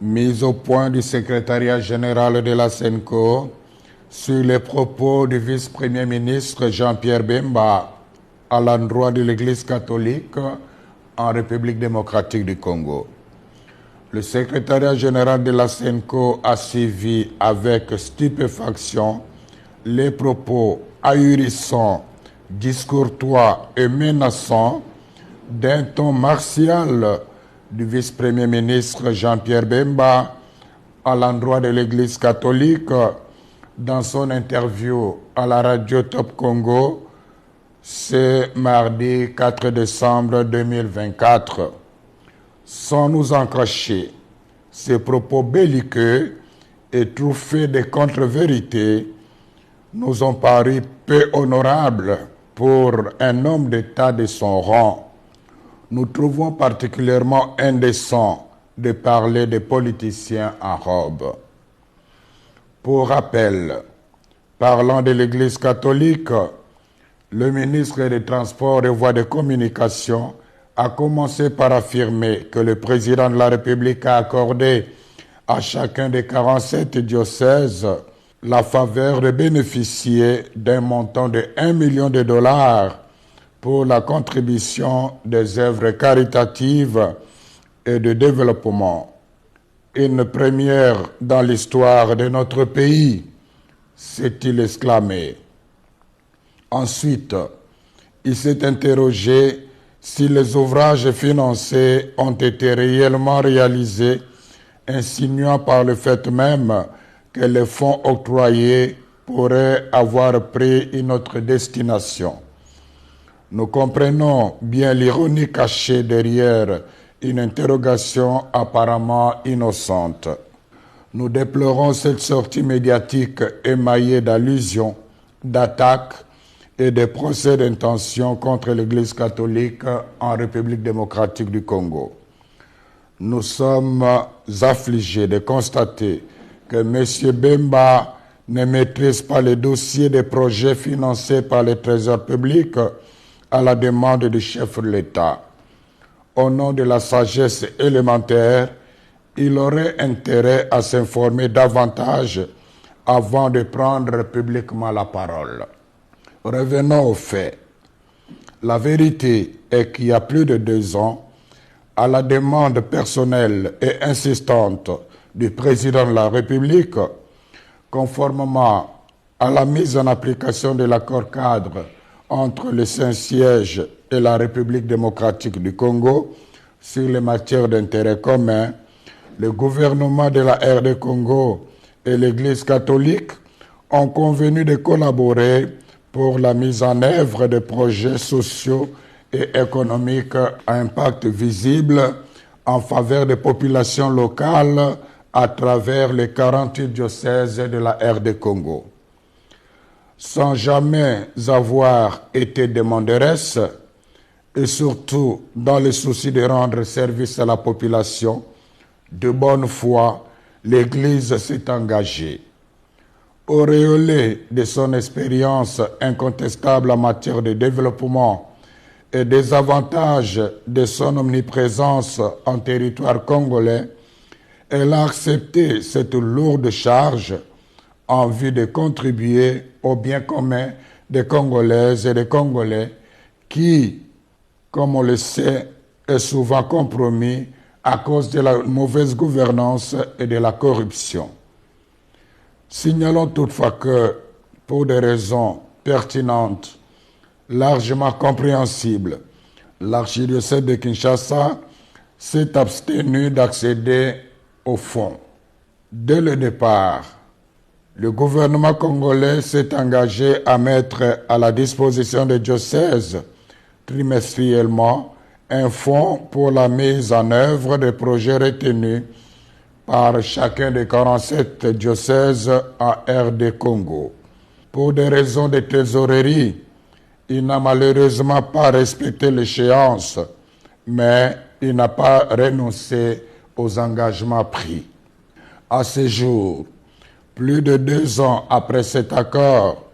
Mise au point du secrétariat général de la SENCO sur les propos du vice-premier ministre Jean-Pierre Bemba à l'endroit de l'Église catholique en République démocratique du Congo. Le secrétariat général de la SENCO a suivi avec stupéfaction les propos ahurissants, discourtois et menaçants d'un ton martial du vice-premier ministre Jean-Pierre Bemba à l'endroit de l'Église catholique dans son interview à la radio Top Congo ce mardi 4 décembre 2024. Sans nous en cacher, ces propos belliqueux et truffés de contre-vérités nous ont paru peu honorables pour un homme d'État de son rang. Nous trouvons particulièrement indécent de parler des politiciens en robe. Pour rappel, parlant de l'Église catholique, le ministre des Transports et Voies de Communication a commencé par affirmer que le président de la République a accordé à chacun des 47 diocèses la faveur de bénéficier d'un montant de 1 million de dollars pour la contribution des œuvres caritatives et de développement. Une première dans l'histoire de notre pays, s'est-il exclamé. Ensuite, il s'est interrogé si les ouvrages financés ont été réellement réalisés, insinuant par le fait même que les fonds octroyés pourraient avoir pris une autre destination. Nous comprenons bien l'ironie cachée derrière une interrogation apparemment innocente. Nous déplorons cette sortie médiatique émaillée d'allusions, d'attaques et de procès d'intention contre l'Église catholique en République démocratique du Congo. Nous sommes affligés de constater que M. Bemba ne maîtrise pas les dossiers des projets financés par le Trésor public à la demande du chef de l'État. Au nom de la sagesse élémentaire, il aurait intérêt à s'informer davantage avant de prendre publiquement la parole. Revenons aux faits. La vérité est qu'il y a plus de 2 ans, à la demande personnelle et insistante du président de la République, conformément à la mise en application de l'accord cadre entre le Saint-Siège et la République démocratique du Congo sur les matières d'intérêt commun, le gouvernement de la RD Congo et l'Église catholique ont convenu de collaborer pour la mise en œuvre de projets sociaux et économiques à impact visible en faveur des populations locales à travers les 48 diocèses de la RD Congo. Sans jamais avoir été demanderesse, et surtout dans le souci de rendre service à la population, de bonne foi, l'Église s'est engagée. Auréolée de son expérience incontestable en matière de développement et des avantages de son omniprésence en territoire congolais, elle a accepté cette lourde charge en vue de contribuer au bien commun des Congolaises et des Congolais qui, comme on le sait, est souvent compromis à cause de la mauvaise gouvernance et de la corruption. Signalons toutefois que, pour des raisons pertinentes, largement compréhensibles, l'archidiocèse de Kinshasa s'est abstenu d'accéder au fonds. Dès le départ, le gouvernement congolais s'est engagé à mettre à la disposition des diocèses trimestriellement un fonds pour la mise en œuvre des projets retenus par chacun des 47 diocèses en RD Congo. Pour des raisons de trésorerie, il n'a malheureusement pas respecté l'échéance, mais il n'a pas renoncé aux engagements pris. À ce jour, plus de 2 ans après cet accord,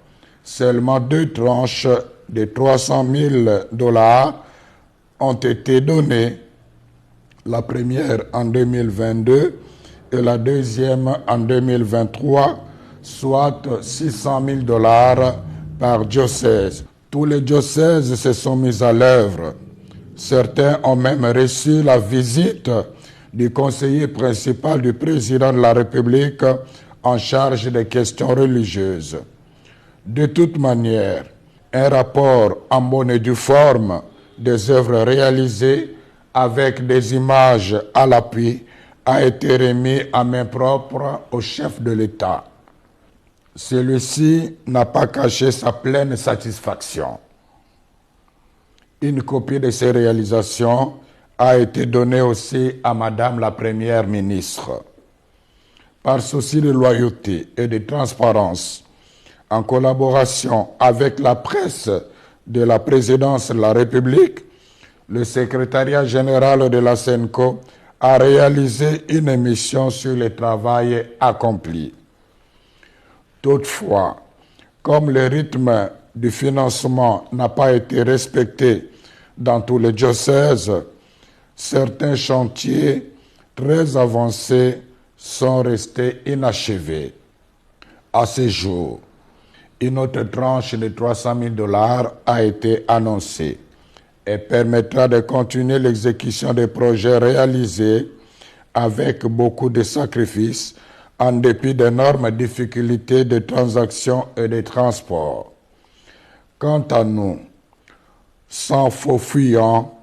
seulement 2 tranches de 300 000 dollars ont été données, la première en 2022 et la deuxième en 2023, soit $600,000 par diocèse. Tous les diocèses se sont mis à l'œuvre. Certains ont même reçu la visite du conseiller principal du président de la République en charge des questions religieuses. De toute manière, un rapport en bonne et due forme des œuvres réalisées avec des images à l'appui a été remis à main propre au chef de l'État. Celui-ci n'a pas caché sa pleine satisfaction. Une copie de ces réalisations a été donnée aussi à Madame la Première ministre. Par souci de loyauté et de transparence, en collaboration avec la presse de la présidence de la République, le secrétariat général de la SENCO a réalisé une émission sur le travail accompli. Toutefois, comme le rythme du financement n'a pas été respecté dans tous les diocèses, certains chantiers très avancés sont restés inachevés. À ce jour, une autre tranche de $300,000 a été annoncée et permettra de continuer l'exécution des projets réalisés avec beaucoup de sacrifices en dépit d'énormes difficultés de transaction et de transport. Quant à nous, sans faux fuyant,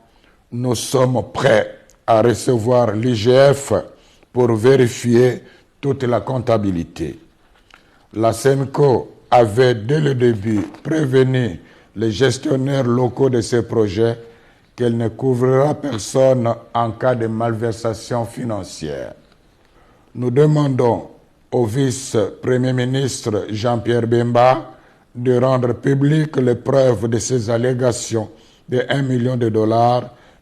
nous sommes prêts à recevoir l'IGF pour vérifier toute la comptabilité. La SENCO avait dès le début prévenu les gestionnaires locaux de ces projets qu'elle ne couvrira personne en cas de malversation financière. Nous demandons au vice-premier ministre Jean-Pierre Bemba de rendre publiques les preuves de ces allégations de $1 million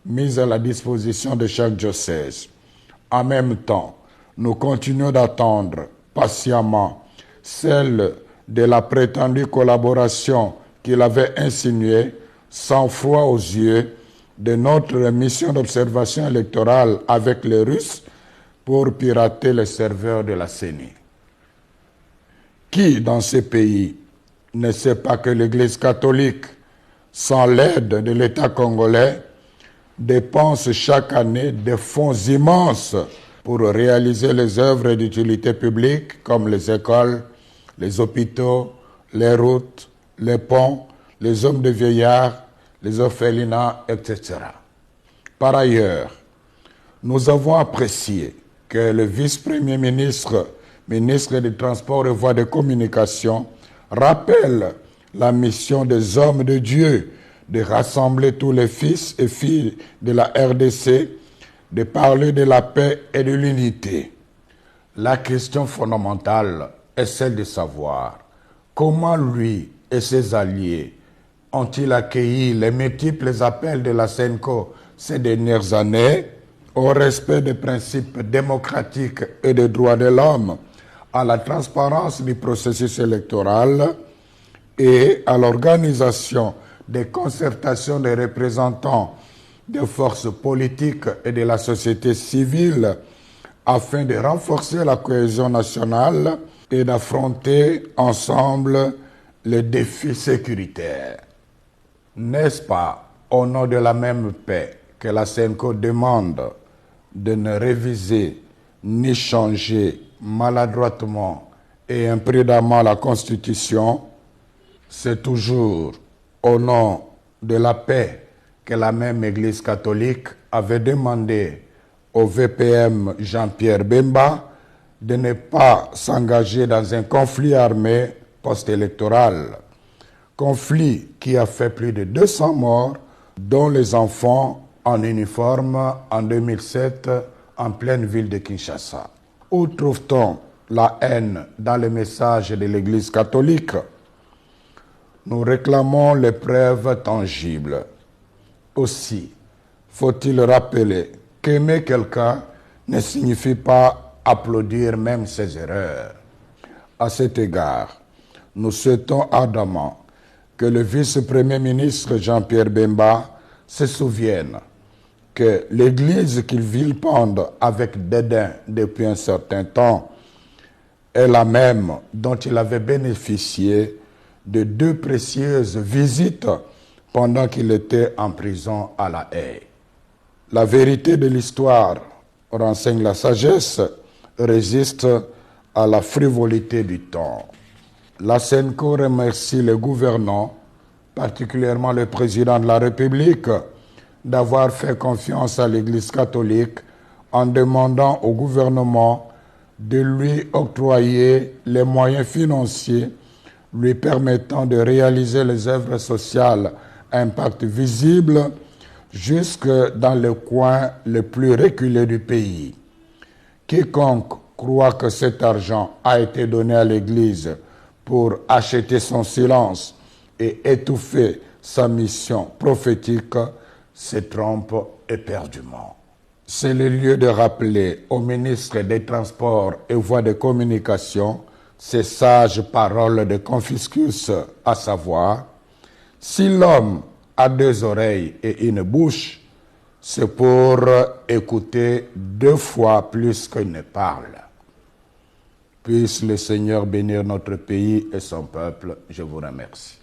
mises à la disposition de chaque diocèse. En même temps, nous continuons d'attendre patiemment celle de la prétendue collaboration qu'il avait insinuée, sans foi aux yeux, de notre mission d'observation électorale avec les Russes pour pirater les serveurs de la CENI. Qui dans ces pays ne sait pas que l'Église catholique, sans l'aide de l'État congolais, dépense chaque année des fonds immenses pour réaliser les œuvres d'utilité publique comme les écoles, les hôpitaux, les routes, les ponts, les hommes de vieillards, les orphelinats, etc. Par ailleurs, nous avons apprécié que le vice-premier ministre, ministre des Transports et Voies de Communication, rappelle la mission des hommes de Dieu de rassembler tous les fils et filles de la RDC, de parler de la paix et de l'unité. La question fondamentale est celle de savoir comment lui et ses alliés ont-ils accueilli les multiples appels de la SENCO ces dernières années au respect des principes démocratiques et des droits de l'homme, à la transparence du processus électoral et à l'organisation des concertations des représentants des forces politiques et de la société civile afin de renforcer la cohésion nationale et d'affronter ensemble les défis sécuritaires. N'est-ce pas au nom de la même paix que la SENCO demande de ne réviser ni changer maladroitement et imprudemment la Constitution? C'est toujours au nom de la paix que la même Église catholique avait demandé au VPM Jean-Pierre Bemba de ne pas s'engager dans un conflit armé post-électoral. Conflit qui a fait plus de 200 morts, dont les enfants en uniforme en 2007 en pleine ville de Kinshasa. Où trouve-t-on la haine dans les messages de l'Église catholique? Nous réclamons les preuves tangibles. Aussi, faut-il rappeler qu'aimer quelqu'un ne signifie pas applaudir même ses erreurs. À cet égard, nous souhaitons ardemment que le vice-premier ministre Jean-Pierre Bemba se souvienne que l'Église qu'il vilipende avec dédain depuis un certain temps est la même dont il avait bénéficié de 2 précieuses visites pendant qu'il était en prison à La Haye. La vérité de l'histoire renseigne la sagesse, résiste à la frivolité du temps. La SENCO remercie les gouvernants, particulièrement le président de la République, d'avoir fait confiance à l'Église catholique en demandant au gouvernement de lui octroyer les moyens financiers lui permettant de réaliser les œuvres sociales à impact visible jusque dans le coin le plus reculé du pays. Quiconque croit que cet argent a été donné à l'Église pour acheter son silence et étouffer sa mission prophétique se trompe éperdument. C'est le lieu de rappeler au ministre des Transports et Voies de Communication ces sages paroles de Confucius, à savoir, si l'homme a 2 oreilles et une bouche, c'est pour écouter 2 fois plus qu'il ne parle. Puisse le Seigneur bénir notre pays et son peuple. Je vous remercie.